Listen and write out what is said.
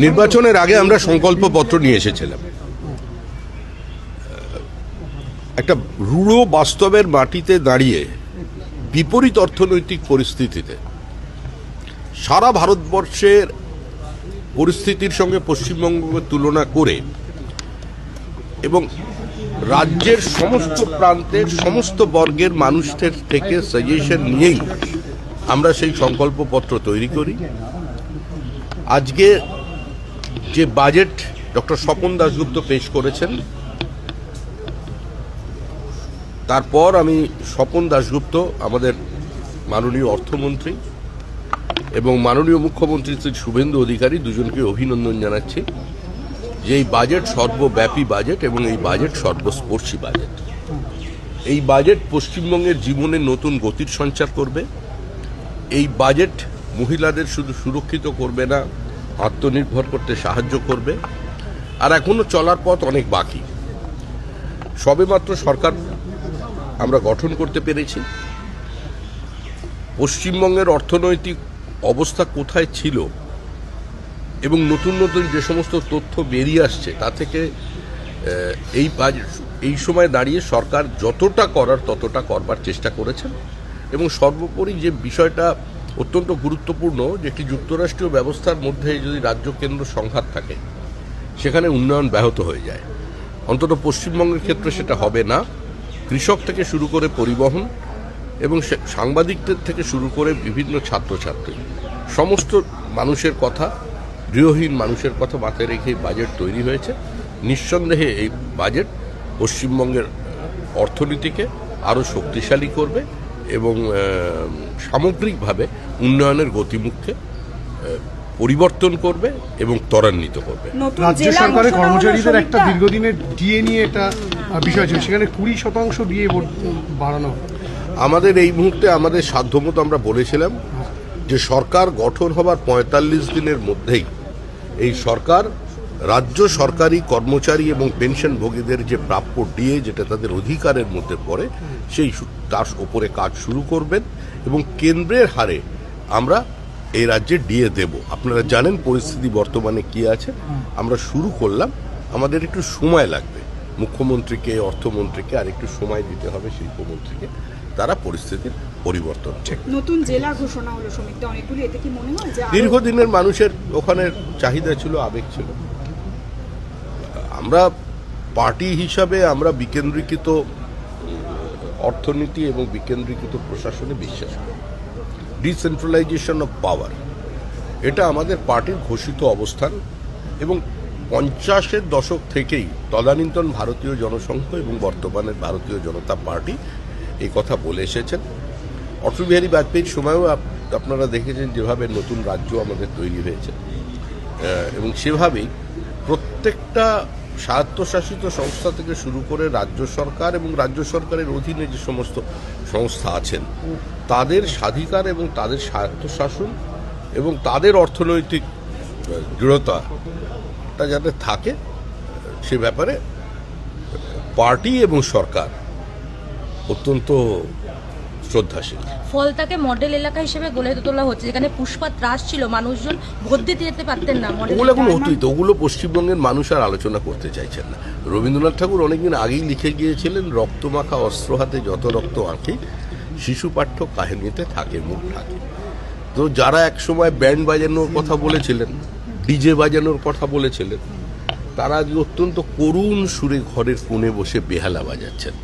নির্বাচনের আগে আমরা সংকল্পপত্র নিয়ে এসেছিলাম। একটা রূঢ় বাস্তবের মাটিতে দাঁড়িয়ে বিপরীত অর্থনৈতিক পরিস্থিতিতে সারা ভারতবর্ষের পরিস্থিতির সঙ্গে পশ্চিমবঙ্গকে তুলনা করে এবং রাজ্যের সমস্ত প্রান্তের সমস্ত বর্গের মানুষদের থেকে সাজেশন নিয়েই আমরা সেই সংকল্পপত্র তৈরি করি। আজকে যে বাজেট ডক্টর স্বপন দাশগুপ্ত পেশ করেছেন, তারপর আমি স্বপন দাশগুপ্ত আমাদের মাননীয় অর্থমন্ত্রী এবং মাননীয় মুখ্যমন্ত্রী শ্রী শুভেন্দু অধিকারী দুজনকে অভিনন্দন জানাচ্ছি যে এই বাজেট সর্বব্যাপী বাজেট এবং এই বাজেট সর্বস্পর্শী বাজেট। এই বাজেট পশ্চিমবঙ্গের জীবনে নতুন গতির সঞ্চার করবে। এই বাজেট মহিলাদের শুধু সুরক্ষিত করবে না, আত্মনির্ভর করতে সাহায্য করবে। আর এখনো চলার পথ অনেক বাকি। সবেমাত্র সরকার আমরা গঠন করতে পেরেছি। পশ্চিমবঙ্গের অর্থনৈতিক অবস্থা কোথায় ছিল এবং নতুন নতুন যে সমস্ত তথ্য বেরিয়ে আসছে তা থেকে এই সময় দাঁড়িয়ে সরকার যতটা করার ততটা করবার চেষ্টা করেছেন। এবং সর্বোপরি যে বিষয়টা অত্যন্ত গুরুত্বপূর্ণ, যে একটি যুক্তরাষ্ট্রীয় ব্যবস্থার মধ্যে যদি রাজ্য কেন্দ্র সংঘাত থাকে সেখানে উন্নয়ন ব্যাহত হয়ে যায়। অন্তত পশ্চিমবঙ্গের ক্ষেত্রে সেটা হবে না। কৃষক থেকে শুরু করে পরিবহন এবং সাংবাদিকদের থেকে শুরু করে বিভিন্ন ছাত্রছাত্রী সমস্ত মানুষের কথা, গৃহহীন মানুষের কথা মাথায় রেখে বাজেট তৈরি হয়েছে। নিঃসন্দেহে এই বাজেট পশ্চিমবঙ্গের অর্থনীতিকে আরও শক্তিশালী করবে এবং সামগ্রিকভাবে উন্নয়নের গতিমুখকে পরিবর্তন করবে এবং ত্বরান্বিত করবে। রাজ্য সরকারের কর্মচারীদের একটা দীর্ঘদিনের ডিএ নিয়ে একটা বিষয় ছিল, সেখানে 20% ডিএ বাড়ানো। আমাদের এই মুহূর্তে আমাদের সাধ্যমতো আমরা বলেছিলাম যে সরকার গঠন হবার 45 দিনের মধ্যেই এই সরকার রাজ্য সরকারি কর্মচারী এবং পেনশনভোগীদের যে প্রাপ্য ডিএ, যেটা তাদের অধিকারের মধ্যে পড়ে, তার উপরে কাজ শুরু করবেন এবং কেন্দ্রের হারে আমরা এই রাজ্যে ডিএ দেব। আপনারা জানেন পরিস্থিতি বর্তমানে কি আছে। আমরা শুরু করলাম, আমাদের একটু সময় লাগবে। মুখ্যমন্ত্রীকে, অর্থমন্ত্রীকে আর একটু সময় দিতে হবে, শিল্পমন্ত্রীকে, তারা পরিস্থিতির পরিবর্তন। নতুন জেলা ঘোষণা হলো সমিতি অনেকগুলি, এতে কি মনে হয় যে দীর্ঘদিনের মানুষের ওখানে চাহিদা ছিল, আবেগ ছিল। আমরা পার্টি হিসাবে আমরা বিকেন্দ্রীকৃত অর্থনীতি এবং বিকেন্দ্রীকৃত প্রশাসনে বিশ্বাস করি। ডিসেন্ট্রালাইজেশন অফ পাওয়ার, এটা আমাদের পার্টির ঘোষিত অবস্থান এবং 50-এর দশক থেকেই তদানীন্তন ভারতীয় জনসংঘ এবং বর্তমানের ভারতীয় জনতা পার্টি এই কথা বলে এসেছেন। অটল বিহারী বাজপেয়ীর সময়ও আপনারা দেখেছেন যেভাবে নতুন রাজ্য আমাদের তৈরি হয়েছে এবং সেভাবেই প্রত্যেকটা স্বায়ত্তশাসিত সংস্থা থেকে শুরু করে রাজ্য সরকার এবং রাজ্য সরকারের অধীনে যে সমস্ত সংস্থা আছেন তাদের স্বাধিকার এবং তাদের স্বায়ত্তশাসন এবং তাদের অর্থনৈতিক দৃঢ়তাটা যাতে থাকে সে ব্যাপারে পার্টি এবং সরকার অত্যন্ত শ্রদ্ধাশীল। ফলতাকে মডেল এলাকা হিসেবে গড়ে তোলা হচ্ছে, যেখানে পুষ্পা ত্রাস ছিল, মানুষজন ভোট দিতে যেতে পারতেন না। ওগুলো এখন অতীত, ওগুলো পশ্চিমবঙ্গের মানুষ আর আলোচনা করতে চাইছেন না। রবীন্দ্রনাথ ঠাকুর অনেকদিন আগেই লিখে গিয়েছিলেন, রক্তমাখা অস্ত্র হাতে যত রক্ত আঁকি, শিশু পাঠ্য কাহিনীতে থাকে মুখ ঢাকে। তো যারা একসময় ব্যান্ড বাজানোর কথা বলেছিলেন, ডিজে বাজানোর কথা বলেছিলেন, তারা আজ অত্যন্ত করুণ সুরে ঘরের কোণে বসে বেহালা বাজাচ্ছেন।